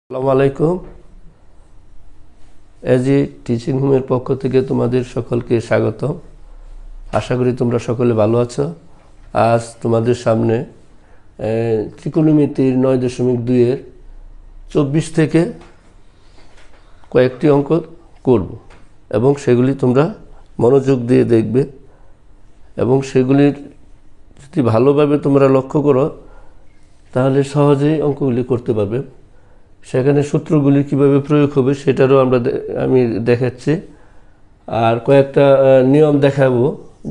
আসসালামু আলাইকুম। AG teaching হোমের পক্ষ থেকে তোমাদের সকলকে স্বাগত। আশা করি তোমরা সকলে ভালো আছো। আজ তোমাদের সামনে ত্রিকোণমিতির 9.2-এর 24 থেকে কয়েকটি অঙ্ক করব এবং সেগুলি তোমরা মনোযোগ দিয়ে দেখবে এবং সেগুলির যদি ভালোভাবে তোমরা লক্ষ্য করো তাহলে সহজেই অঙ্কগুলি করতে পারবে। সেখানে সূত্রগুলি কিভাবে প্রয়োগ হবে সেটারও আমি দেখাচ্ছি, আর কয়েকটা নিয়ম দেখাবো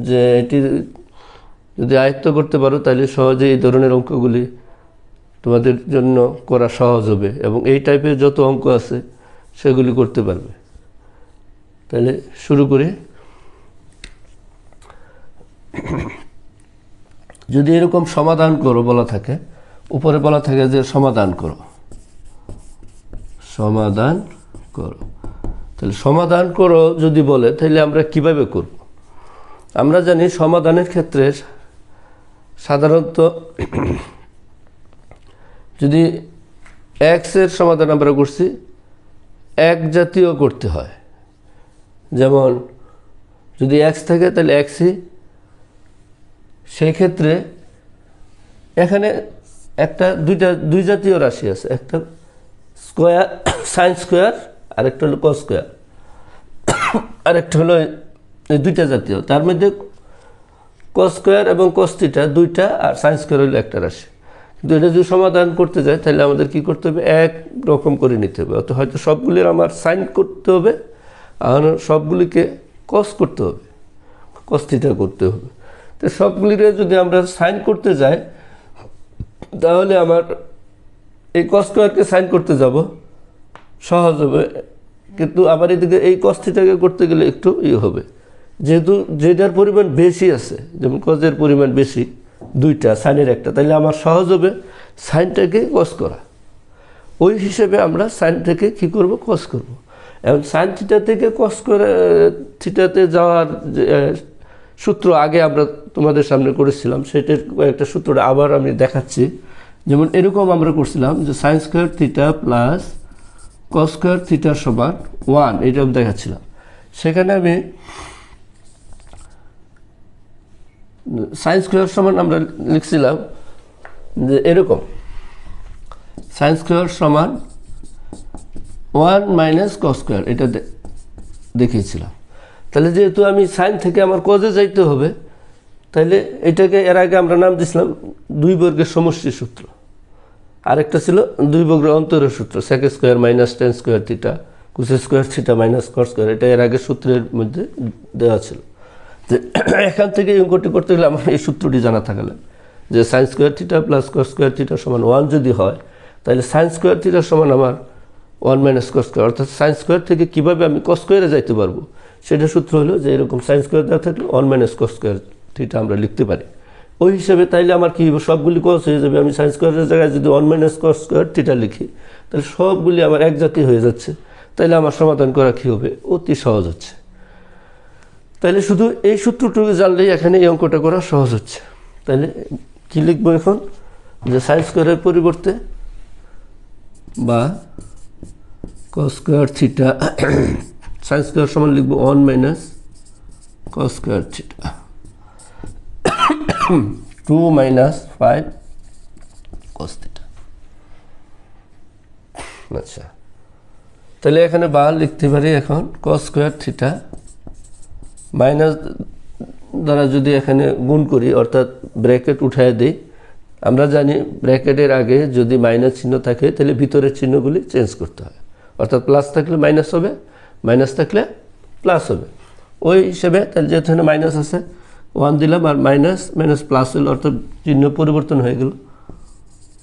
যে এটি যদি আয়ত্ত করতে পারো তাহলে সহজে এই ধরনের অঙ্কগুলি তোমাদের জন্য করা সহজ হবে এবং এই টাইপের যত অঙ্ক আছে সেগুলি করতে পারবে। তাহলে শুরু করি। যদি এরকম সমাধান করো বলা থাকে, উপরে বলা থাকে যে সমাধান করো, সমাধান করো, তাহলে সমাধান করো যদি বলে তাহলে আমরা কিভাবে করব? আমরা জানি সমাধানের ক্ষেত্রে সাধারণত যদি এক্স এর সমাধান আমরা করছি এক জাতীয় করতে হয়। যেমন যদি এক্স থাকে তাহলে এক্সই, সেই ক্ষেত্রে এখানে দুই জাতীয় রাশি আছে, একটা স্কোয়ার সাইন স্কোয়ার আর একটা হলো কস স্কোয়ার, আর একটা হলো এই দুইটা জাতীয়। তার মধ্যে কস স্কোয়ার এবং কস থিটা দুইটা, আর সাইন স্কোয়ার হলো একটা রাশি। কিন্তু এটা যদি সমাধান করতে যায় তাহলে আমাদের কি করতে হবে? এক রকম করে নিতে হবে। অত হয়তো সবগুলির আমার সাইন করতে হবে, আর সবগুলিকে কস করতে হবে, কস থিটা করতে হবে। তো সবগুলির যদি আমরা সাইন করতে যাই তাহলে আমার এই কস স্কোয়ারকে সাইন করতে যাব, সহজ হবে। কিন্তু আবার এদিকে এই কস থিটাকে করতে গেলে একটু হবে, যেহেতু যেটার পরিমাণ বেশি আছে, যেমন কজের পরিমাণ বেশি দুইটা, সাইনের একটা, তাহলে আমার সহজ হবে সাইনটাকে কস করা। ওই হিসেবে আমরা সাইনটাকে কী করব? কস করব। এবং সাইন থিটা থেকে কস করে থিটাতে যাওয়ার সূত্র আগে আমরা তোমাদের সামনে করেছিলাম, সেটার একটা সূত্রটা আবার আমি দেখাচ্ছি। যেমন এরকম আমরা করছিলাম যে sine square theta plus cos square theta সমান 1, এটা আমি দেখাচ্ছিলাম। সেখানে আমি সাইন স্কোয়ার সমান আমরা লিখছিলাম যে এরকম, সাইন স্কোয়ার সমান 1 মাইনাস কস স্কোয়ার, এটা দেখিয়েছিলাম। তাহলে যেহেতু আমি সাইন থেকে আমার কজে যাইতে হবে, তাহলে এটাকে এর আগে আমরা নাম দিয়েছিলাম দুই বর্গের সমষ্টি সূত্র, আরেকটা ছিল দুই বর্গের অন্তরের সূত্র, sec square minus tan square theta cos square theta minus cos square, এটা এর আগে সূত্রের মধ্যে দেওয়া ছিল। যে এখান থেকে অঙ্কটি করতে গেলে আমার এই সূত্রটি জানা থাকলে যে sine square theta plus cos square theta সমান 1 যদি হয়, তাহলে সাইন স্কোয়ার থিটা সমান আমার 1 মাইনাস কস স্কোয়ার, অর্থাৎ সাইন স্কোয়ার থেকে কীভাবে আমি কস স্কোয়ারে যাইতে পারবো সেটা সূত্র হলো যে এরকম সাইন স্কোয়ার দেওয়া থাকলে 1 মাইনাস কস স্কোয়ার থিটা আমরা লিখতে পারি ওই হিসাবে। তাইলে আমার কী হবে? সবগুলি কস হয়ে যাবে। আমি সাইন স্কোয়ারের জায়গায় যদি 1 মাইনাস কস স্কোয়ার থিটা লিখি তাহলে সবগুলি আমার এক জাতি হয়ে যাচ্ছে। তাইলে আমার সমাধান করা কী হবে? অতি সহজ হচ্ছে। তাহলে শুধু এই সূত্রটুকু জানলেই এখানে এই অঙ্কটা করা সহজ হচ্ছে। তাহলে কী লিখবো এখন? যে সাইন স্কোয়ারের পরিবর্তে বা cos square theta, sine square সমান লিখবো 1 minus cos square theta 2 minus 5 cos theta. আচ্ছা, তাহলে এখানে বা লিখতে পারি এখন কস স্কোয়ার থিটা মাইনাস দ্বারা যদি এখানে গুণ করি, অর্থাৎ ব্র্যাকেট উঠায় দিই। আমরা জানি ব্র্যাকেটের আগে যদি মাইনাস চিহ্ন থাকে তাহলে ভিতরের চিহ্নগুলি চেঞ্জ করতে হয়, অর্থাৎ প্লাস থাকলে মাইনাস হবে, মাইনাস থাকলে প্লাস হবে। ওই হিসেবে তাহলে যেহেতু এখানে মাইনাস আছে 1 দিলাম, আর মাইনাস মাইনাস প্লাস হলো, অর্থাৎ চিহ্ন পরিবর্তন হয়ে গেল,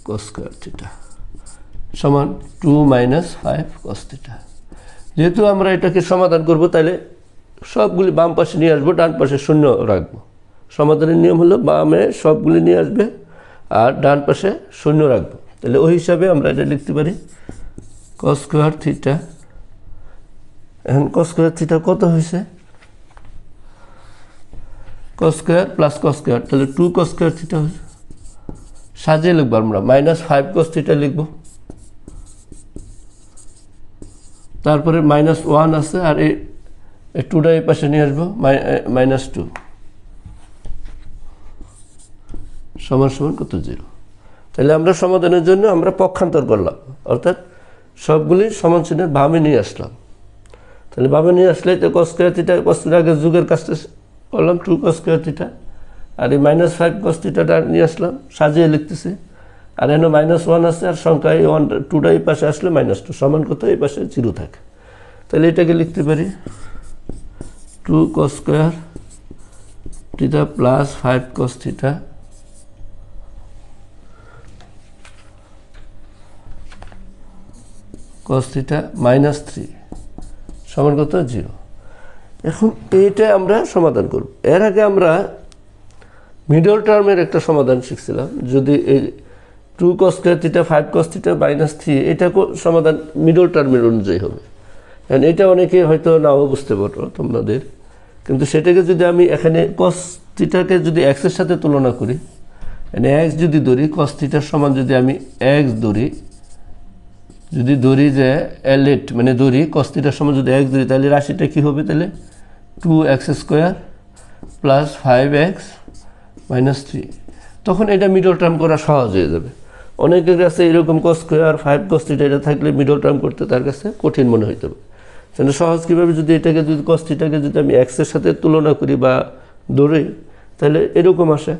কস স্কোয়ার থিটা সমান 2 মাইনাস 5 কস থিটা। যেহেতু আমরা এটাকে সমাধান করব তাহলে সবগুলি বাম পাশে নিয়ে আসবো, ডান পাশে শূন্য রাখবো। সমাধানের নিয়ম হলো বামে সবগুলি নিয়ে আসবে আর ডান পাশে শূন্য রাখবো। তাহলে ওই হিসাবে আমরা এটা লিখতে পারি কস স্কোয়ার থিটা। এখন কস স্কোয়ার থিটা কত হয়েছে? Cos square plus cos square, তাহলে 2 কস স্কোয়ার থিটা হয়েছে। সাজিয়ে লিখবো আমরা -5 cos θ লিখব, তারপরে -1 আছে, আর এই 2টা এই পাশে নিয়ে আসবো, -2 সমান সমান কত 0। তাহলে আমরা সমাধানের জন্য আমরা পক্ষান্তর করলাম, অর্থাৎ সবগুলি সমান চিহ্নের বামে নিয়ে আসলাম। তাহলে বামে নিয়ে আসলে তো cos square theta, cos theta আগে যুগের কাজটা করলাম 2 cos স্কয়ার থিটা, আর এই -5 cos থিটাটা নিয়ে আসলাম, সাজিয়ে লিখতেছি। আর এখানে -1 আছে, আর সংখ্যা এই 2টা এই পাশে আসলে -2 সমান কত, এই পাশে 0 থাকে। তাহলে এটাকে লিখতে পারি 2 cos square theta plus 5 cos theta cos theta -3 সমান কত 0। এখন এইটা আমরা সমাধান করব। এর আগে আমরা মিডল টার্মের একটা সমাধান শিখছিলাম। যদি এই 2 cos square theta 5 cos theta -3 এটা সমাধান মিডল টার্মের অনুযায়ী হবে। কারণ এটা অনেকে হয়তো নাও বুঝতে পারো তোমাদের, কিন্তু সেটাকে যদি আমি এখানে cos থিটাকে যদি x এর সাথে তুলনা করি, মানে x যদি ধরি, cos থিটার সমান যদি আমি x ধরি, যদি ধরি যে L8 মানে ধরি cos থিটার সমান যদি x ধরি, তাহলে রাশিটা কি হবে? তাহলে 2x স্কয়ার প্লাস 5x -3। তখন এটা মিডল টার্ম করা সহজ হয়ে যাবে। অনেকের কাছে এরকম cos স্কয়ার 5 cos থিটা এটা থাকলে মিডল টার্ম করতে তার কাছে কঠিন মনে হইতে হবে। তাহলে সহজ কীভাবে, যদি এটাকে যদি cos থিটাকে যদি আমি x এর সাথে তুলনা করি বা ধরি, তাহলে এরকম আসে।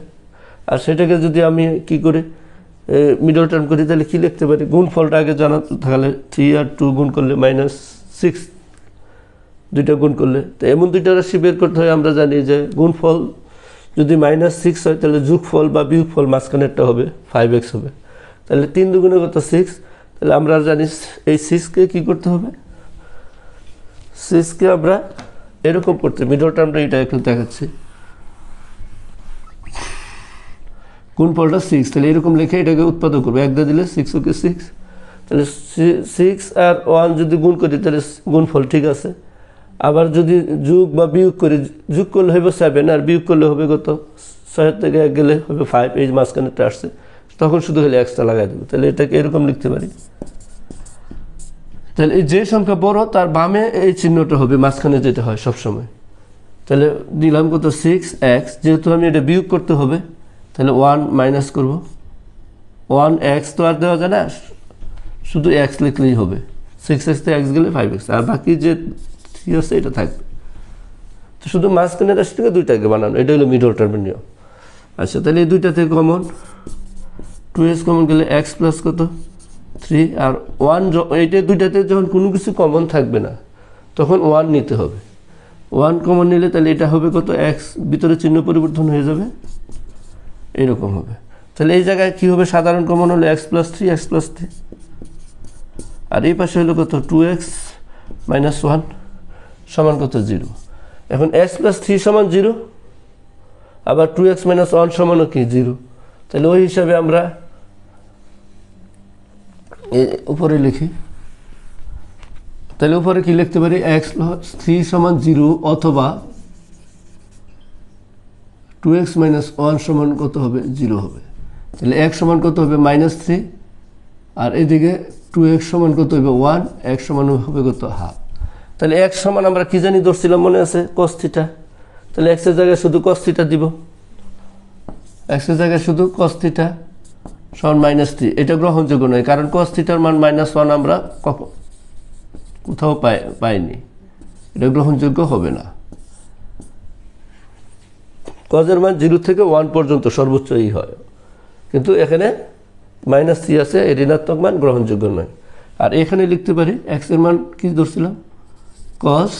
আর সেটাকে যদি আমি কি করি, মিডল টার্ম করি, তাহলে কী লিখতে পারি? গুণফলটা আগে জানা থাকলে 3 আর 2 গুণ করলে -6, দুইটা গুণ করলে। তো এমন দুইটা রাশি বের করতে হয়। আমরা জানি যে গুণফল যদি -6 হয়, তাহলে যোগফল বা বিয়োগফল মাঝখানেরটা হবে 5x হবে। তাহলে 3 দুগুণে কত 6। তাহলে আমরা জানি এই 6কে কী করতে হবে? 6কে আমরা এরকম করতে, মিডল টার্মটা এটা একটু দেখাচ্ছি, গুণফলটা 6, তাহলে এরকম লিখে এটাকে উৎপাদক করবো। 1 দিয়ে দিলে 6 ওকে 6, তাহলে 6 আর 1 যদি গুণ করি তাহলে গুণফল ঠিক আছে। আবার যদি যোগ বা বিয়োগ করি, যোগ করলে হবে 7 আর বিয়োগ করলে হবে কত? 6 থেকে 1 গেলে হবে 5, এই মাঝখানেটা আসছে, তখন শুধু হলে এক্সট্রা লাগাই দেবো। তাহলে এটাকে এরকম লিখতে পারি। তাহলে এই যে সংখ্যা বড় তার বামে এই চিহ্নটা হবে, মাঝখানে যেটা হয় সবসময়। তাহলে দিলাম কত 6x, যেহেতু আমি এটা বিয়োগ করতে হবে, তাহলে 1 মাইনাস করবো। 1x তো আর দেওয়া যায় না, শুধু x লিখলেই হবে। 6x তে x গেলে 5x, আর বাকি যে 3 আছে এটা থাকবে। তো শুধু মাঝখানের রাশিটাকে দুইটাকে বানানো, এটা হলো মিডল টার্মের নিয়ম। আচ্ছা, তাহলে এই দুইটা থেকে কমন 2x কমন গেলে x প্লাস কত 3, আর 1 এইটা দুইটাতে যখন কোনো কিছু কমন থাকবে না তখন 1 নিতে হবে। 1 কমন নিলে তাহলে এটা হবে কত? x, ভিতরে চিহ্ন পরিবর্তন হয়ে যাবে, এরকম হবে। তাহলে এই জায়গায় কী হবে? সাধারণ কমন হলো x প্লাস 3, আর এই পাশে হলো কত 2x মাইনাস 1 সমান কত 0। এখন x প্লাস 3 সমান 0, আবার 2x মাইনাস 1 সমানও কি 0। তাহলে ওই হিসাবে আমরা উপরে লিখি। তাহলে উপরে কি লিখতে পারি? x প্লাস 3 সমান 0, অথবা 2x মাইনাস 1 সমান কত হবে? 0 হবে। তাহলে x সমান কত হবে? -3, আর এদিকে 2x সমান কত হবে? 1, x সমান হবে কত? হাফ। তাহলে x সমান আমরা কি জানি ধরছিলাম, মনে আছে? cos theta. তাহলে x এর জায়গায় শুধু cos থিটা দিব, x এর জায়গায় শুধু cos থিটা সমান -3। এটা গ্রহণযোগ্য নয়, কারণ cos থিটার মান -1 আমরা কোথাও পাইনি, এটা গ্রহণযোগ্য হবে না। কজের মান 0 থেকে 1 পর্যন্ত সর্বোচ্চ হয়, কিন্তু এখানে -3 আছে, এই ঋণাত্মক মান গ্রহণযোগ্য নয়। আর এখানে লিখতে পারি x এর মান কি ধরছিলাম? cos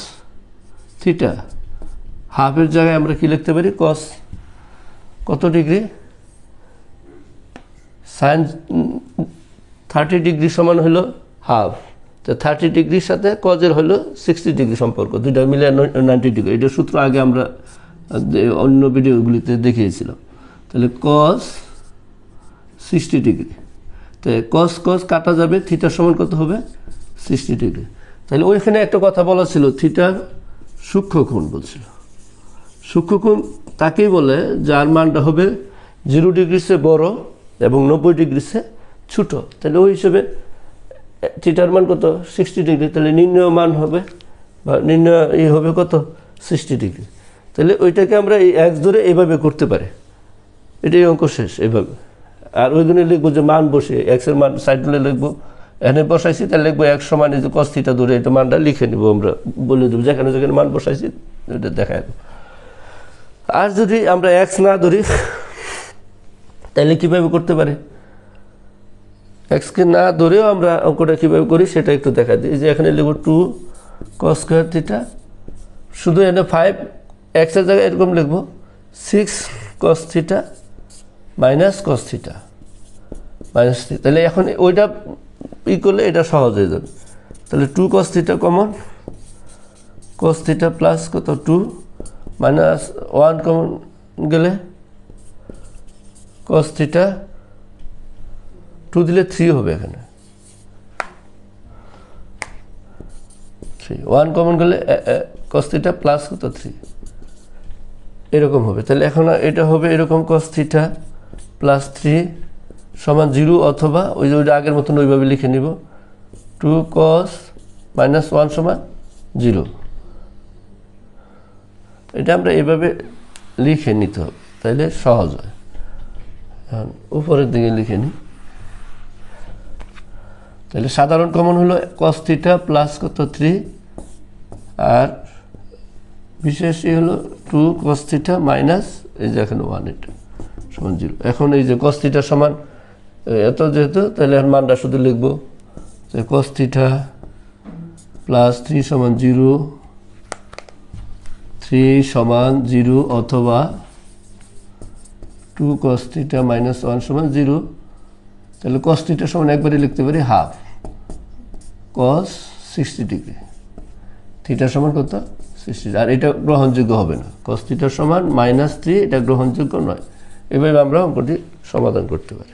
theta. হাফের জায়গায় আমরা কি লিখতে পারি? cos কত ডিগ্রি? sin 30 ডিগ্রি সমান হলো হাফ। তো 30 ডিগ্রির সাথে কজের হলো 60 ডিগ্রি সম্পর্ক, দুইটা মিলে 90 ডিগ্রি। এটা সূত্র আগে আমরা অন্য ভিডিওগুলিতে দেখিয়েছিলাম। তাহলে cos 60 ডিগ্রি, তো cos কাটা যাবে, থিটার সমান কত হবে? 60 ডিগ্রি। তাহলে ওইখানে একটা কথা বলা ছিল, থিটার সূক্ষ্মকোণ বলছিল। সূক্ষ্মকোণ তাকেই বলে যার মানটা হবে 0 ডিগ্রির চেয়ে বড় এবং 90 ডিগ্রির চেয়ে ছোটো। তাহলে ওই হিসেবে থিটার মান কত 60 ডিগ্রি, তাহলে নির্ণয় মান হবে বা নির্ণয় হবে কত 60 ডিগ্রি। তাহলে ওইটাকে আমরা এই এক্স ধরে এইভাবে করতে পারি, এটাই অঙ্ক শেষ এইভাবে। আর ওইখানে লিখবো যে মান বসে এক্সের মান সাইড ধরে লিখবো, এখানে বসাইছি তাহলে লিখবো এক্স সমান এই যে কস থিটা ধরে এটা মানটা লিখে নেবো, আমরা বলে দেবো যেখানে যেখানে মান বসাইছি এটা দেখা যাবে। আর যদি আমরা এক্স না ধরি তাহলে কীভাবে করতে পারি, এক্সকে না ধরেও আমরা অঙ্কটা কীভাবে করি সেটা একটু দেখা দিই। যে এখানে লিখবো 2 cos স্কোয়ার থিটা, শুধু এখানে 5 এক্সের জায়গায় এরকম লিখবো 6 cos theta minus cos theta minus three. তাহলে এখন ওইটা ই করলে এটা সহজ হয়ে যাবে। তাহলে 2 cos theta common, cos theta plus কত 2 মাইনাস 1 কমন গেলে cos থিটা 2 দিলে 3 হবে, এখানে 3 1 কমন গেলে cos থিটা প্লাস কত 3 এরকম হবে। তাহলে এখন এটা হবে এরকম cos থিটা প্লাস 3 সমান 0, অথবা ওই যে ওইটা আগের মতন ওইভাবে লিখে নিব 2 cos মাইনাস 1 সমান 0। এটা আমরা এভাবে লিখে নিতে হবে, তাইলে সহজ হয়। এখন উপরের দিকে লিখে নিই, তাহলে সাধারণ কমন হলো cos থিটা প্লাস কত 3, আর বিশেষ হলো 2 cos থিটা মাইনাস এই যে এখানে 1 এটা সমান 0। এখন এই যে cos থিটা সমান এত যেহেতু, তাহলে মানটা শুধু লিখবো যে cos থিটা প্লাস 3 সমান 0, 3 সমান 0, অথবা 2 cos থিটা মাইনাস 1 সমান 0। তাহলে cos থিটা সমান একবারে লিখতে পারি হাফ cos 60 ডিগ্রি, থিটা সমান কত 60, আর এটা গ্রহণযোগ্য হবে না, cos থিটা সমান -3 এটা গ্রহণযোগ্য নয়। এভাবে আমরা অঙ্কটি সমাধান করতে পারি।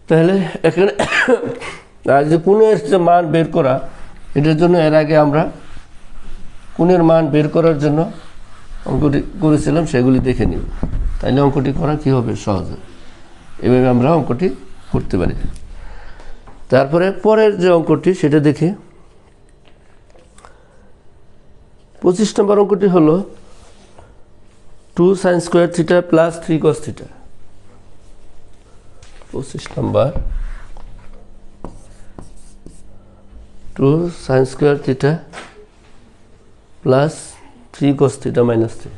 তাহলে এখানে আর যে কোণের যে মান বের করা, এটার জন্য এর আগে আমরা কোণের মান বের করার জন্য অঙ্কটি করেছিলাম, সেগুলি দেখে নিব, তাইলে অঙ্কটি করা কী হবে সহজ। এভাবে আমরা অঙ্কটি করতে পারি। তারপরে পরের যে অঙ্কটি সেটা দেখি। 25 নম্বর অঙ্কটি হলো 2 sin square theta plus 3 cos theta. 25 নম্বর 2 sin square theta plus 3 cos theta minus 3,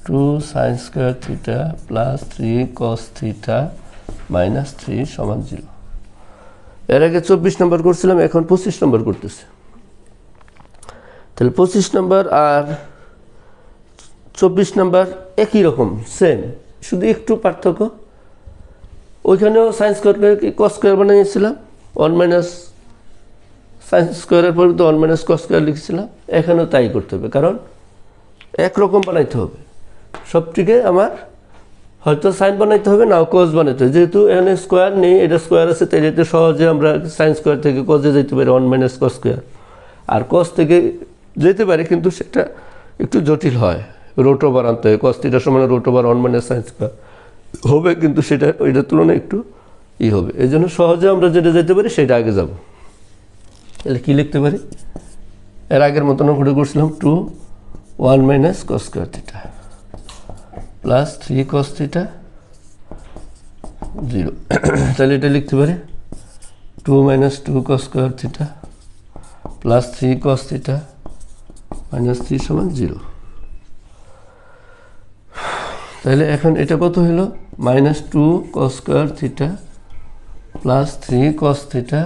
2 sin square theta plus 3 cos theta minus 3 সমান 0। এর আগে 24 নম্বর করছিলাম, এখন 25 নম্বর করতেছে। তাহলে 25 নম্বর আর 24 নম্বর একই রকম সেম, শুধু একটু পার্থক্য। ওইখানেও সাইন স্কোয়ারকে কস স্কোয়ার বানিয়েছিলাম, 1 মাইনাস সাইন স্কোয়ারের পরে তো 1 মাইনাস কস স্কোয়ার লিখেছিলাম, এখানেও তাই করতে হবে, কারণ একরকম বানাইতে হবে সবটিকে। আমার হয়তো সাইন বানাইতে হবে, নাও কস বানাইতে হবে, যেহেতু এখানে স্কোয়ার নেই, এটা স্কোয়ার আছে, তাই এটা সহজে আমরা সাইন স্কোয়ার থেকে কসে যেতে পারি 1 মাইনাস কস স্কোয়ার, আর কস থেকে যেতে পারি, কিন্তু সেটা একটু জটিল হয়, রোট ওভার আনতে হয়। কস থিটার সমান রোট ওভার 1 মাইনাস সাইন স্কোয়ার হবে, কিন্তু সেটা ওইটার তুলনায় একটু হবে। এই জন্য সহজে আমরা যেটা যেতে পারি সেটা আগে যাব। তাহলে কী লিখতে পারি, এর আগের মতন ঘুরে করছিলাম 2 1 minus cos square theta plus 3 cos theta 0। তাহলে এটা লিখতে পারি 2 minus 2 cos square theta plus 3 cos theta minus 3 সমান 0। তাহলে এখন এটা কত হলো, -2 cos square theta plus 3 cos theta,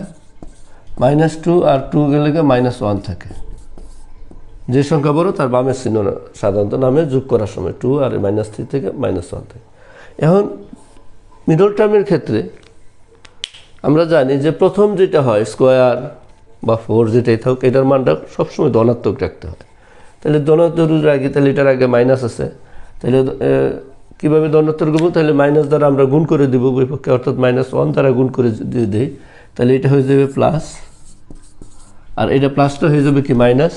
-2 আর 2 গেলে -1 থাকে, যে সংখ্যা বড় তার বামের চিহ্ন সাধারণত নামে যোগ করার সময় 2 আর -3 থেকে -1 থাকে। এখন মিডল টার্মের ক্ষেত্রে আমরা জানি যে প্রথম যেটা হয় স্কোয়ার বা 4 যেটাই থাকুক, এটার মানটা সবসময় ধনাত্মক রাখতে হয়। তাহলে ধনাত্মক রাখি, তাহলে এটার আগে মাইনাস আছে, তাহলে কীভাবে ধনাত্মক করবো, তাহলে মাইনাস দ্বারা আমরা গুণ করে দেবো বিপক্ষে, অর্থাৎ -1 দ্বারা গুণ করে দিয়ে দিই, তাহলে এটা হয়ে যাবে প্লাস, আর এটা প্লাসটা হয়ে যাবে কি -3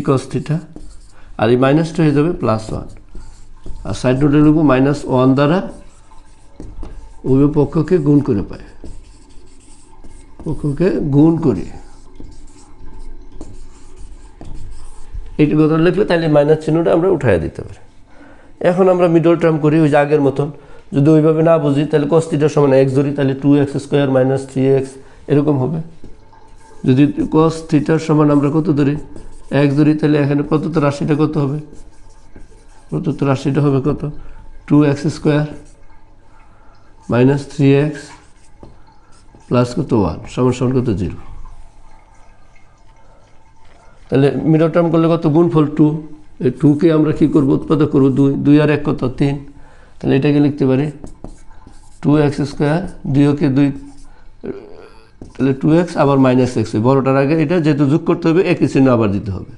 cos থিটা, আর এই মাইনাসটা হয়ে যাবে +1, আর সাইড নোটে লিখবো -1 দ্বারা উভয় পক্ষকে গুণ করে পায়, পক্ষকে গুণ করি, এইটা কথা লিখলে তাহলে মাইনাস চিহ্নটা আমরা উঠাইয়া দিতে পারি। এখন আমরা মিডল টার্ম করি ওই যে আগের মতন। যদি ওইভাবে না বুঝি তাহলে cos θ সমান x ধরি, তাহলে 2x স্কোয়ার মাইনাস 3x এরকম হবে। যদি cos θ সমান আমরা কত ধরি, x ধরি, তাহলে এখানে প্রদত্ত রাশিটা কত হবে, প্রদত্ত রাশিটা হবে কত, 2x square minus 3x plus কত 1 সমান সমান কত 0। তাহলে মিডল টার্ম করলে কত, গুণফল 2, এই 2কে আমরা কী করবো, উৎপাদক করবো 2, 2 আর 1 কত 3, তাহলে এটাকে লিখতে পারি 2x স্কোয়ার, 2কে 2, তাহলে 2x আবার মাইনাস x, বড়টার আগে এটা যেহেতু যোগ করতে হবে একই চিহ্ন আবার দিতে হবে,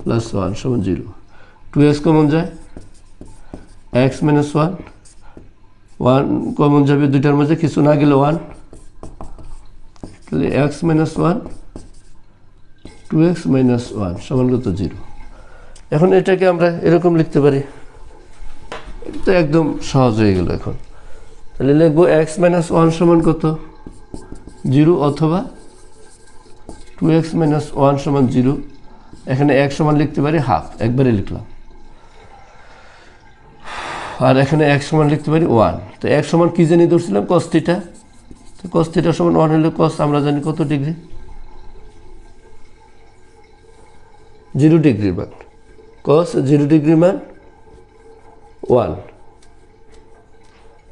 প্লাস 1 সমান 0। 2x কমন যায়, x মাইনাস 1, 1 কমন যাবে দুইটার মাঝে, কিছু না গেলে 1, তাহলে x মাইনাস 1, 2x মাইনাস 1 সমান কত 0। এখন এটাকে আমরা এরকম লিখতে পারি, এটা তো একদম সহজ হয়ে গেল। এখন তাহলে লিখবো x মাইনাস 1 সমান কত 0, অথবা 2x মাইনাস 1 সমান 0। এখানে x সমান লিখতে পারি হাফ, একবারে লিখলাম, আর এখানে x সমান লিখতে পারি 1। তো x সমান কী জানি ধরছিলাম, cos θ, তো cos θ সমান 1 হলে cos আমরা জানি কত ডিগ্রি, 0 ডিগ্রির মান, cos 0 ডিগ্রি মান 1।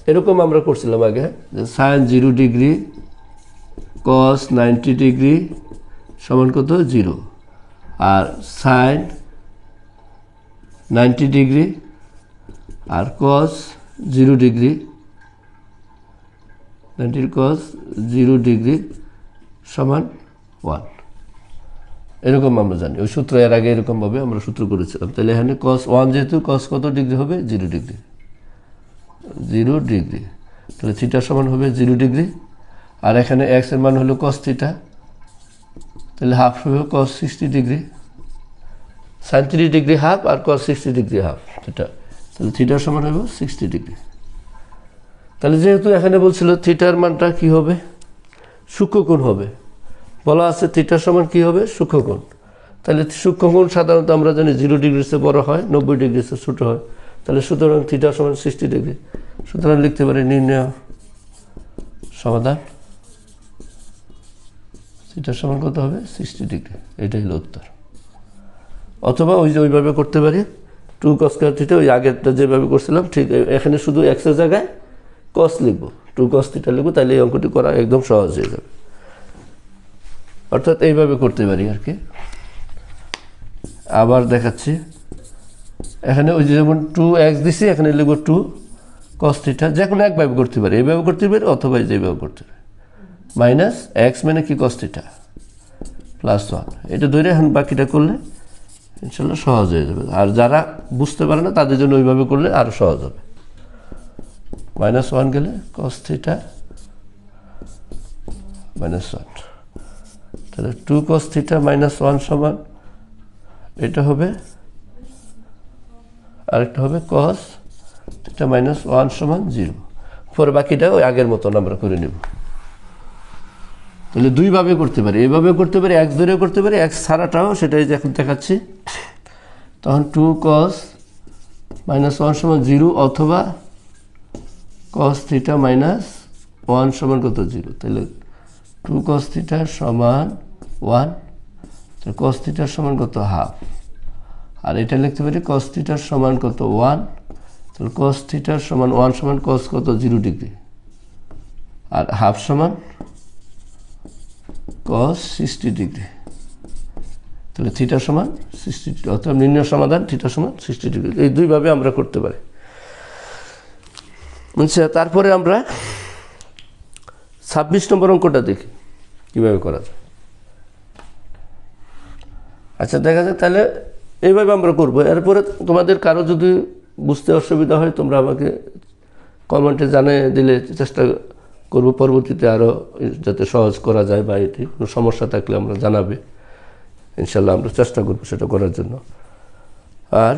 এরকম আমরা করছিলাম আগে যে sin 0 ডিগ্রি cos 90 ডিগ্রি সমান কত 0, আর sin 90 ডিগ্রি আর cos 0 ডিগ্রি, 90 cos 0 ডিগ্রি সমান 1, এরকম আমরা জানি। ওই সূত্র এর আগে এরকমভাবে আমরা সূত্র করেছিলাম। তাহলে এখানে cos 1 যেহেতু cos কত ডিগ্রি হবে, 0 ডিগ্রি, 0 ডিগ্রি, তাহলে থিটা সমান হবে 0 ডিগ্রি, আর এখানে x এর মান হলো cos θ, তাহলে হাফ হবে cos 60 degree, sin 3 degree half আর cos 60 ডিগ্রি হাফ থিটা, তাহলে থিটার সমান হবে 60 ডিগ্রি। তাহলে যেহেতু এখানে বলছিল থিটার মানটা কি হবে, সূক্ষ্মকোণ হবে, বলা আছে থিটার সমান কি হবে, সূক্ষ্মকোণ। তাহলে সূক্ষ্মকোণ সাধারণত আমরা জানি 0 ডিগ্রির চেয়ে বড় হয়, 90 ডিগ্রির চেয়ে ছোটো হয়, তাহলে সুতরাং থিটা সমান 60 ডিগ্রি। সুতরাং লিখতে পারি নির্ণয় সমাধান, থিটা সমান কত হবে 60 ডিগ্রি, এটাই হলো উত্তর। অথবা ওই যে ওইভাবে করতে পারি 2 cos স্কয়ার থিটা, ওই আগেরটা যেভাবে করছিলাম ঠিক এখানে শুধু x এর জায়গায় cos লিখবো, 2 cos থিটা লিখবো, তাহলে এই অঙ্কটি করা একদম সহজ হয়ে যাবে। অর্থাৎ এইভাবে করতে পারি আর কি। আবার দেখাচ্ছি, এখানে ওই যেমন 2x দিছি, এখানে লিখবো 2 cos থিটা, যে কোনো একভাবে করতে পারি, এইভাবে করতে পারি অথবা যেভাবে করতে পারি, মাইনাস x মানে কি cos থিটা প্লাস 1, এটা ধরে এখন বাকিটা করলে ইনশাল্লাহ সহজ হয়ে যাবে। আর যারা বুঝতে পারে না তাদের জন্য ওইভাবে করলে আরও সহজ হবে। মাইনাস 1 গেলে cos থিটা মাইনাস 1, তাহলে 2 cos থিটা মাইনাস 1 সমান এটা হবে, আরেকটা হবে cos থিটা মাইনাস 1 সমান 0। পরে বাকিটা ওই আগের মতন আমরা করে নেব। তাহলে দুইভাবে করতে পারি, এইভাবে করতে পারি, x ধরেও করতে পারি, x ছাড়াটাও, সেটাই এখন দেখাচ্ছি। তখন 2 cos মাইনাস 1 সমান 0, অথবা cos থিটা মাইনাস 1 সমান কত 0, তাহলে 2 cos থিটা সমান 1, তাহলে cos থিটার সমান কত হাফ, আর এটা লিখতে পারি cos থিটার সমান কত 1, তাহলে cos থিটার সমান 1 সমান cos কত 0 ডিগ্রি, আর হাফ সমান cos 60 ডিগ্রি, তাহলে থিটা সমান 60 ডিগ্রি, অর্থাৎ নির্ণয় সমাধান থিটা সমান 60 ডিগ্রি। এই দুইভাবে আমরা করতে পারি। তারপরে আমরা 26 নম্বর অঙ্কটা দেখি কীভাবে করা যায়। আচ্ছা দেখা যাক, তাহলে এইভাবে আমরা করবো। এরপরে তোমাদের কারো যদি বুঝতে অসুবিধা হয় তোমরা আমাকে কমেন্টে জানিয়ে দিলে চেষ্টা করব পরবর্তীতে আরও যাতে সহজ করা যায়, বা এটি কোনো সমস্যা থাকলে আমরা জানাবে, ইনশাল্লাহ আমরা চেষ্টা করবো সেটা করার জন্য। আর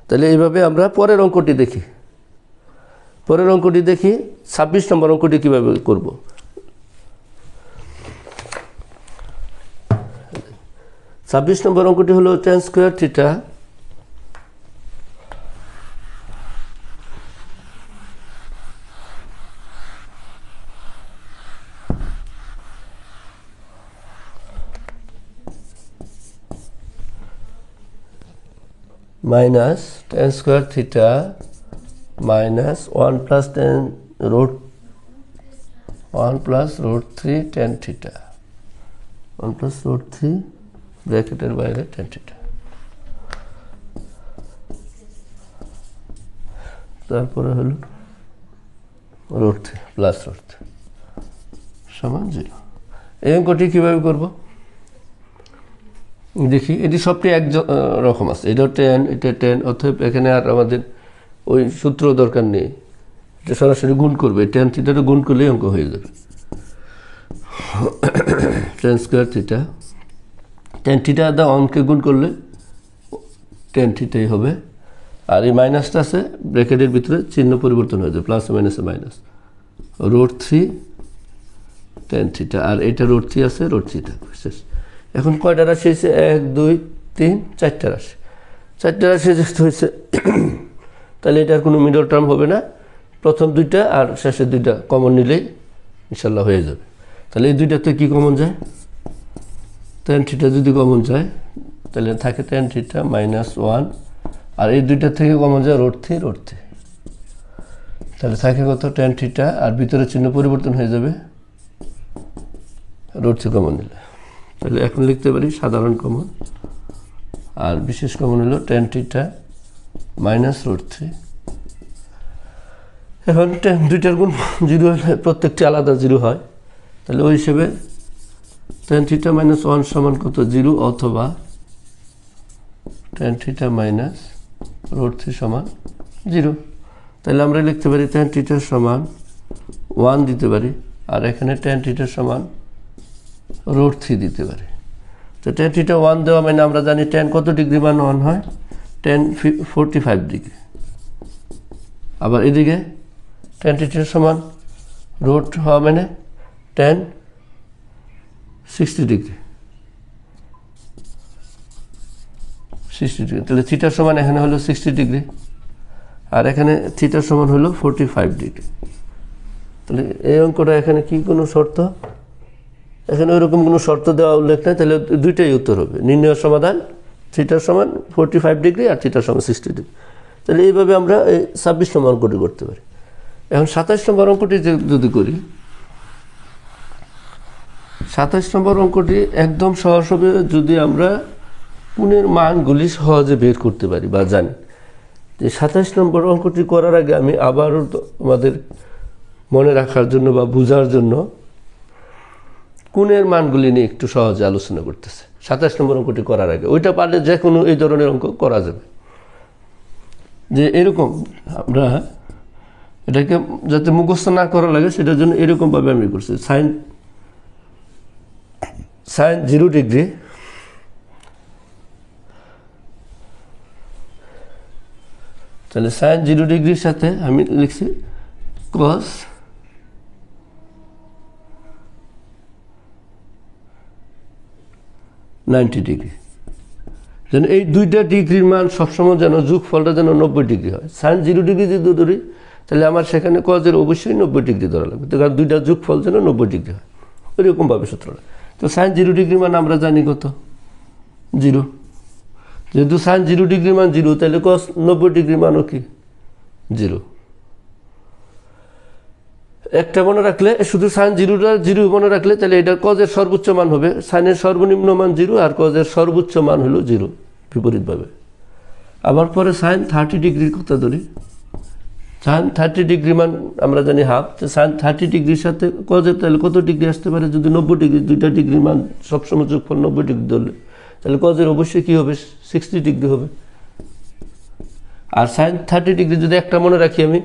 তাহলে এইভাবে আমরা পরের অঙ্কটি দেখি। পরের অঙ্কটি দেখি 26 নম্বর অঙ্কটি কীভাবে করব। 26 নম্বর অঙ্কটি হলো tan square theta minus tan square theta minus 1 plus tan root 1 plus root 3 tan theta 1 plus root 3 ব্র্যাকেটের বাইরে tan theta তারপরে হলো root 3 plus root 3 সমান 0। এই অঙ্কটি কীভাবে করব দেখি। এটি সবটি এক রকম আছে, এটা 10 এটা 10, অতএব এখানে আর আমাদের ওই সূত্র দরকার নেই, এটা সরাসরি গুণ করবে। tan থিটাটা গুণ করলেই অঙ্ক হয়ে যাবে। tan square theta tan theta দা অঙ্কে গুণ করলে tan থিটাই হবে। আর এই মাইনাসটা আছে ব্র্যাকেটের ভিতরে, চিহ্ন পরিবর্তন হয়ে যায়, প্লাস মাইনাসে মাইনাস, root 3 tan থিটা। আর এটা root 3 আছে, root 3 থাকবে, শেষ। এখন কয়টা রাশি হয়েছে? 1 2 3 4টা রাশি। 4টা রাশি যেহেতু হয়েছে তাহলে এটার কোনো মিডল টার্ম হবে না, প্রথম দুইটা আর শেষের দুইটা কমন নিলেই ইনশাল্লাহ হয়ে যাবে। তাহলে এই দুইটাতে কি কমন যায়? tan থিটা যদি কমন যায় তাহলে থাকে tan থিটা -1, আর এই দুইটা থেকে কমন যায় root 3 root 3, তাহলে থাকে কত? tan থিটা, আর ভিতরে চিহ্ন পরিবর্তন হয়ে যাবে root 3 কমন নিলে। তাহলে এখন লিখতে পারি সাধারণ কমন, আর বিশেষ কমন হলো tan থিটা মাইনাস root 3। এখন দুইটার গুণ 0 হলে প্রত্যেকটি আলাদা 0 হয়, তাহলে ওই হিসেবে tan থিটা -1 সমান কত? 0, অথবা tan থিটা মাইনাস root 3 সমান 0। তাহলে আমরা লিখতে পারি tan থিটা সমান 1 দিতে পারি, আর এখানে tan থিটা সমান root 3 দিতে পারি। তো tan থিটা 1 দেওয়া মানে আমরা জানি tan কত ডিগ্রি মান 1 হয়? tan 45 degree. আবার এদিকে tan থিটা সমান রুট হওয়া মানে tan 60 ডিগ্রি, 60 ডিগ্রি। তাহলে থিটার সমান এখানে হলো 60 ডিগ্রি, আর এখানে থিটার সমান হলো 45 ডিগ্রি। তাহলে এই অঙ্কটা এখানে কি কোনো শর্ত? এখানে ওইরকম কোনো শর্ত দেওয়া উল্লেখ নেই, তাহলে দুইটাই উত্তর হবে। নির্ণয় সমাধান থিটার সমান 45 ডিগ্রি আর থিটার সমান 60 ডিগ্রি। তাহলে এইভাবে আমরা এই 26 নম্বর অঙ্কটি করতে পারি। এখন 27 নম্বর অঙ্কটি যদি করি, 27 নম্বর অঙ্কটি একদম সহজ হবে যদি আমরা কোণের মানগুলি সহজে বের করতে পারি বা জানি। যে 27 নম্বর অঙ্কটি করার আগে আমি আবারও আমাদের মনে রাখার জন্য বা বোঝার জন্য কোণের মানগুলি নিয়ে একটু সহজে আলোচনা করতেছে 27 নম্বর অঙ্কটি করার আগে। ওইটা পারলে যে কোনো এই ধরনের অঙ্ক করা যাবে। যে এরকম আমরা এটাকে যাতে মুখস্থ না করা লাগে সেটার জন্য এরকমভাবে আমি করছি। সাইন 0 ডিগ্রি তাহলে সাইন 0 ডিগ্রির সাথে আমি লিখছি cos 90 ডিগ্রি। যেন এই দুইটা ডিগ্রির মান সবসময় যেন যোগফলটা যেন 90 ডিগ্রি হয়। সাইন 0 ডিগ্রি যদি ধরি তাহলে আমার সেখানে কজের অবশ্যই 90 ডিগ্রি ধরা লাগবে, তো কারণ দুইটা যোগফল যেন 90 ডিগ্রি হয়, ওইরকমভাবে সূত্রটা। তো সাইন 0 ডিগ্রি মান আমরা জানি কত? 0। যেহেতু সাইন 0 ডিগ্রি মান 0, তাহলে কস 90 ডিগ্রি মানও কি? 0। একটা মনে রাখলে, শুধু সাইন 0টা 0 মনে রাখলে তাহলে এটা কজের সর্বোচ্চ মান হবে, সাইনের সর্বনিম্ন মান 0 আর কজের সর্বোচ্চ মান হলো 0, বিপরীতভাবে। আবার পরে সাইন 30 ডিগ্রির কথা ধরি, সাইন 30 ডিগ্রি মান আমরা জানি হাফ। তো সাইন 30 ডিগ্রির সাথে কজের তাহলে কত ডিগ্রি আসতে পারে? যদি 90 ডিগ্রি, দুইটা ডিগ্রি মান সবসময় যোগফল 90 ডিগ্রি ধরলে তাহলে কজের অবশ্যই কী হবে? 60 ডিগ্রি হবে। আর সাইন 30 ডিগ্রি যদি একটা মনে রাখি আমি,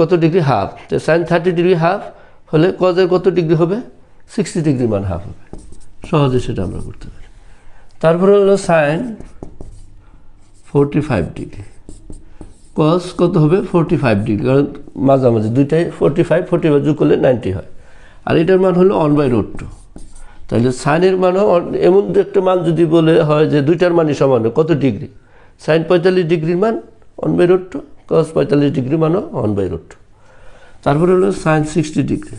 কত ডিগ্রি? হাফ। তো সাইন 30 ডিগ্রি হাফ হলে কজের কত ডিগ্রি হবে? 60 ডিগ্রি মান হাফ হবে। সহজে সেটা আমরা করতে পারি। তারপরে হলো সাইন 45 ডিগ্রি, কস কত হবে 45 ডিগ্রি, কারণ মাঝামাঝি দুইটাই 45 যোগ করলে 90 হয়। আর এটার মান হলো 1/√2। তাহলে সাইনের মানও এমন একটা মান যদি বলে হয় যে দুইটার মানই সমান, কত ডিগ্রি, সাইন 45 ডিগ্রির মান 1/√2, কস 45 ডিগ্রির মানও 1/√2। তারপরে হলো সাইন 60 ডিগ্রি,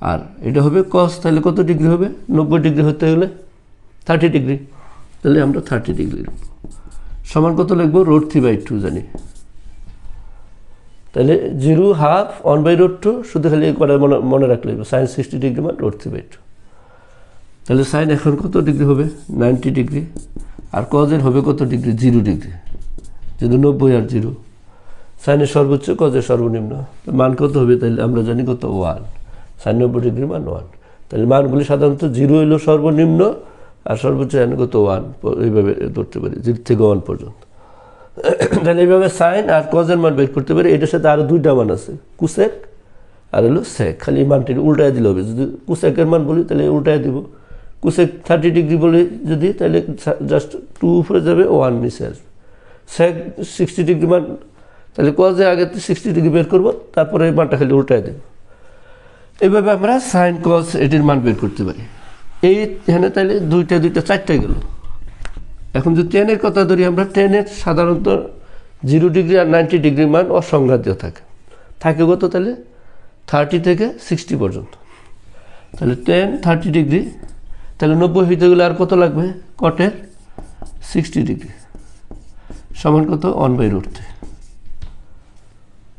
আর এটা হবে কস, তাহলে কত ডিগ্রি হবে, 90 ডিগ্রি হতে হলে 30 ডিগ্রি, তাহলে আমরা 30 ডিগ্রি সমান কত লিখবো, √3/2 জানি। তাহলে 0.5 1/√2, শুধু খালি করে মনে রাখলে সাইন 60 ডিগ্রি মান √3/2। তাহলে সাইন এখন কত ডিগ্রি হবে, 90 ডিগ্রি, আর কজের হবে কত ডিগ্রি, 0 ডিগ্রি, যেহেতু 90 আর 0, সাইনের সর্বোচ্চ কজের সর্বনিম্ন, মান কত হবে, তাহলে আমরা জানি কত 1, সাইন 90 ডিগ্রি মান 1। তাহলে মানগুলি সাধারণত 0 হলো সর্বনিম্ন, আর সর্বোচ্চ জানি কত 1, এইভাবে ধরতে পারি 0 থেকে 1 পর্যন্ত। তাহলে এইভাবে সাইন আর কজের মান বের করতে পারি। এটার সাথে আরও দুইটা মান আছে, কুসেক আর হলো সেক, খালি এই মানটি উল্টায় দিলে হবে। যদি কুসেকের মান বলি তাহলে উল্টায় দিব, কুসেক 30 ডিগ্রি বলি যদি, তাহলে জাস্ট 2 উপরে যাবে, 1 নিচে আসবে। সেক 60 ডিগ্রি মান, তাহলে কজে আগে 60 ডিগ্রি বের করবো, তারপরে এই মানটা খালি উল্টায় দেব। এইভাবে আমরা সাইন কজ এটির মান বের করতে পারি। এইখানে তাহলে দুইটা 4টা গেল। এখন যদি টেনের কথা ধরি আমরা, টেনের সাধারণত 0 ডিগ্রি আর 90 ডিগ্রির মান অসংঘাতীয় থাকে কত, তাহলে 30 থেকে 60 পর্যন্ত। তাহলে 10 30 ডিগ্রি, তাহলে 90 হইতে গেলে আর কত লাগবে, কটের 60 ডিগ্রি সমান কত, 1/√3।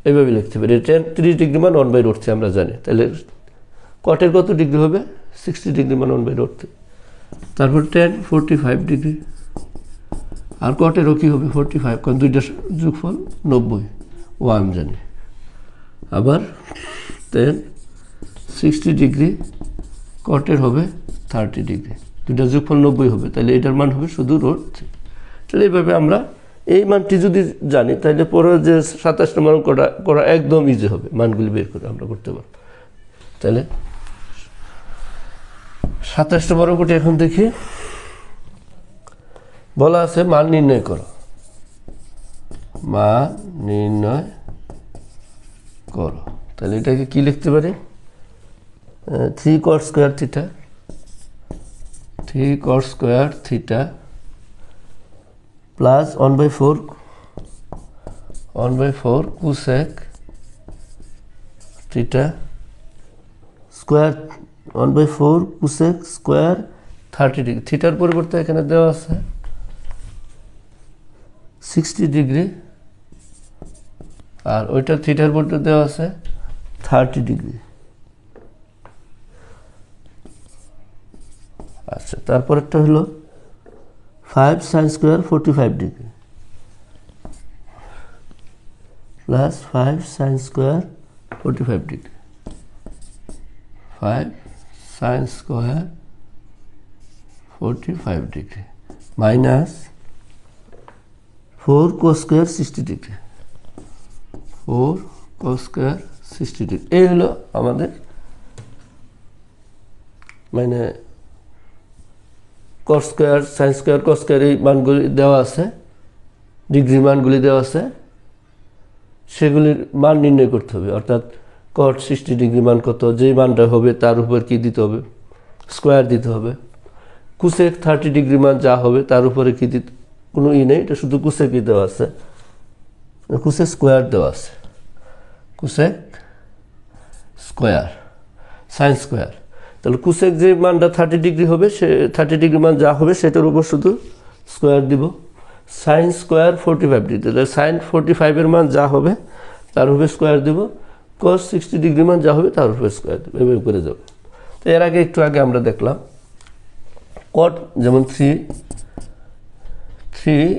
এইভাবে লিখতে পারি। 10 30 ডিগ্রি মান 1/√3 আমরা জানি। তাহলে কটের কত ডিগ্রি হবে, 60 ডিগ্রি মান 1/√3। তারপর 10 45 ডিগ্রি, আর কটেরও কী হবে 45, কারণ দুইটা যোগফল 90, 1 জানি। আবার 10 60 ডিগ্রি, কটের হবে 30 ডিগ্রি, দুইটা যোগফল 90 হবে, তাহলে এটার মান হবে শুধু √3। তাহলে এইভাবে আমরা এই মানটি যদি জানি, তাহলে পরে যে 27 নম্বর করা একদম ইজি হবে, মানগুলি বের করে আমরা করতে পারব। তাহলে 27 নম্বর অঙ্কটি এখন দেখি। বলা আছে মান নির্ণয় করো, মান নির্ণয় করো। তাহলে এটাকে কি লিখতে পারি, 3 cot square theta, 3 cot square theta plus 1/4 cosec theta square, 1/4 cosec square 30 degree. থিটার পরিবর্তে এখানে দেওয়া আছে 60 ডিগ্রি, আর ওইটা থিটার পরিবর্তে দেওয়া আছে 30 ডিগ্রি। আচ্ছা, তারপরেরটা হলো 5 sin square 45 degree plus 5 sin square 45 degree, 5 sin square 45 degree minus 4 cos square 60 degree, 4 cos square 60 degree. এই হলো আমাদের মানে cos square sin square cos square এই মানগুলি দেওয়া আছে, ডিগ্রির মানগুলি দেওয়া আছে, সেগুলির মান নির্ণয় করতে হবে। অর্থাৎ cot 60 ডিগ্রি মান কত, যেই মানটা হবে তার উপর কি দিতে হবে, স্কোয়ার দিতে হবে। কোসেক 30 ডিগ্রি মান যা হবে তার উপরে কি দিতে, কোনো নেই, এটা শুধু কোসেকই দেওয়া আছে, কোসেক স্কোয়ার দেওয়া আছে, কোসেক স্কোয়ার সাইন স্কোয়ার। তাহলে কোসেক যে মানটা 30 ডিগ্রি হবে, সে 30 ডিগ্রি মান যা হবে সেটার উপর শুধু স্কোয়ার দিব। সাইন স্কোয়ার 45 ডিগ্রি, তাহলে সাইন 45-এর মান যা হবে তার উপরে স্কোয়ার দিব। cos 60 ডিগ্রি মান যা হবে তার উপরে স্কোয়ার দিব, এভাবে করে যাব। তো এর আগে একটু আগে আমরা দেখলাম cot যেমন 3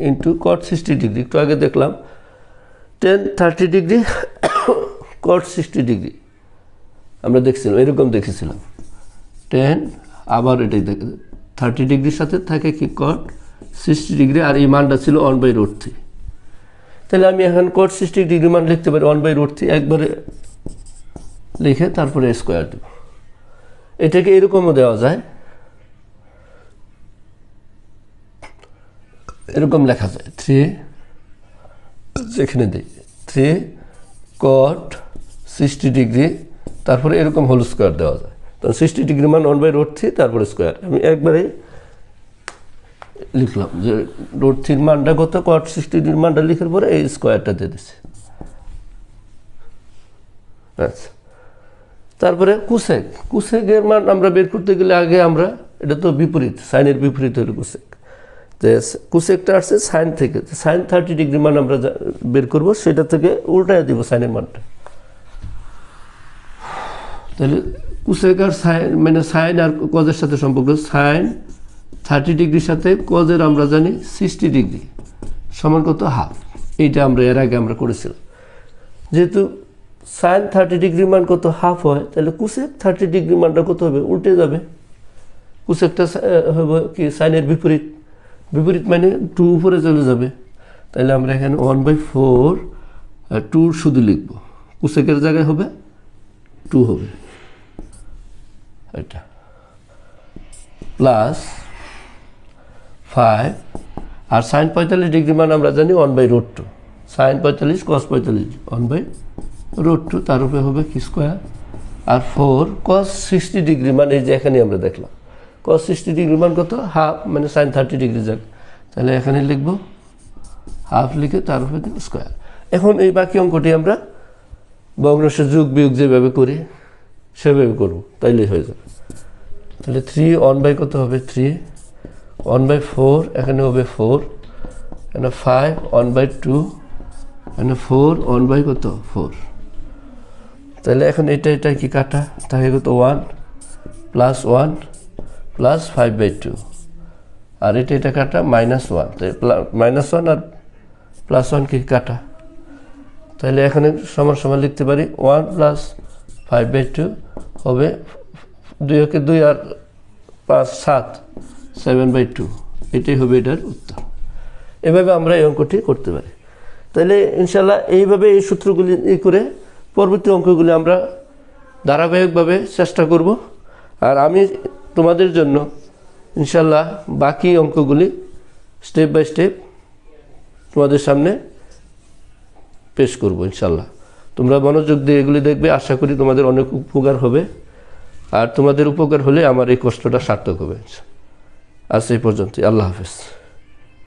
ইন্টু cot 60 ডিগ্রি, একটু আগে দেখলাম 10 30 ডিগ্রি cot 60 ডিগ্রি আমরা দেখছিলাম, এরকম দেখেছিলাম 10, আবার এটাই দেখে 30 ডিগ্রির সাথে থাকে কি cot 60 ডিগ্রি, আর এই মানটা ছিল 1/√3। তাহলে আমি এখন cot 60 ডিগ্রি মান লিখতে পারি 1/√3, একবারে লিখে তারপরে স্কোয়ার দেব। এটাকে এরকমও দেওয়া যায়, এরকম লেখা যায় 3 যেখানে দিই 3 cot 60 ডিগ্রি, তারপরে এরকম হোল স্কোয়ার দেওয়া যায়। তখন 60 ডিগ্রি মান 1/√3, তারপরে স্কোয়ার। আমি একবারে লিখলাম যে √3 মানটা কত, cot 60 ডিগ্রির মানটা লিখার পরে এই স্কোয়ারটা দিয়ে দিচ্ছি। আচ্ছা, তারপরে কুসেকের মান আমরা বের করতে গেলে আগে আমরা, এটা তো বিপরীত, সাইনের বিপরীত হলো কুসেক। তো কুসেকটা আসছে সাইন থেকে, সাইন 30 ডিগ্রি মান আমরা বের করব, সেটা থেকে উল্টায় দিব সাইনের মানটা। তাহলে কুসেক আর সাইন, মানে সাইন আর কজের সাথে সম্পর্ক, সাইন 30 ডিগ্রির সাথে কজের আমরা জানি 60 ডিগ্রি সমান কত, হাফ। এইটা আমরা এর আগে আমরা করেছিলাম। যেহেতু সাইন 30 ডিগ্রি মান কত, হাফ হয়, তাহলে কুসেক 30 ডিগ্রি মানটা কত হবে, উল্টে যাবে। কুসেকটা হবে কি সাইনের বিপরীত, বিপরীত মানে 2 উপরে চলে যাবে। তাহলে আমরা এখানে 1/4 আর 2 শুধু লিখব, কুসেকের জায়গায় হবে 2 হবে, এটা প্লাস 5। আর সাইন 45 ডিগ্রি মান আমরা জানি 1/√2, সাইন 45 cos 45 1/√2, তার উপরে হবে কি স্কোয়ার। আর 4 cos 60 ডিগ্রি মান, এই যে এখানে আমরা দেখলাম cos 60 ডিগ্রি মান কত, হাফ, মানে সাইন 30 ডিগ্রি যাক। তাহলে এখানে লিখব হাফ, লিখে তার উপরে দেব স্কোয়ার। এখন এই বাকি অঙ্কটি আমরা ভগ্নাংশের যোগ বিয়োগ যেভাবে করি সেভাবে করব, তাইলেই হয়ে যাবে। তাহলে 3 1/, কত হবে 3 1/4, এখানে হবে 4, এখানে 5 1/2, এখানে 4 1/, কত 4। তাহলে এখন এটা কি কাটা, থাকে কত 1 + 1 + 5/2, আর এটা কাটা -1, তাই -1 আর +1 কি কাটা। তাহলে এখানে সমান সমান লিখতে পারি 1 + 5/2 হবে 2 কে 2 আর 5 7 7/2, এটাই হবে এটার উত্তর। এভাবে আমরা এই অঙ্কটি করতে পারি। তাহলে ইনশাল্লাহ এইভাবে এই সূত্রগুলি করে পরবর্তী অঙ্কগুলি আমরা ধারাবাহিকভাবে চেষ্টা করব। আর আমি তোমাদের জন্য ইনশাল্লাহ বাকি অঙ্কগুলি স্টেপ বাই স্টেপ তোমাদের সামনে পেশ করব ইনশাল্লাহ। তোমরা মনোযোগ দিয়ে এগুলি দেখবে, আশা করি তোমাদের অনেক উপকার হবে। আর তোমাদের উপকার হলে আমার এই কষ্টটা সার্থক হবে। আজ এই পর্যন্তই, আল্লাহ হাফেজ।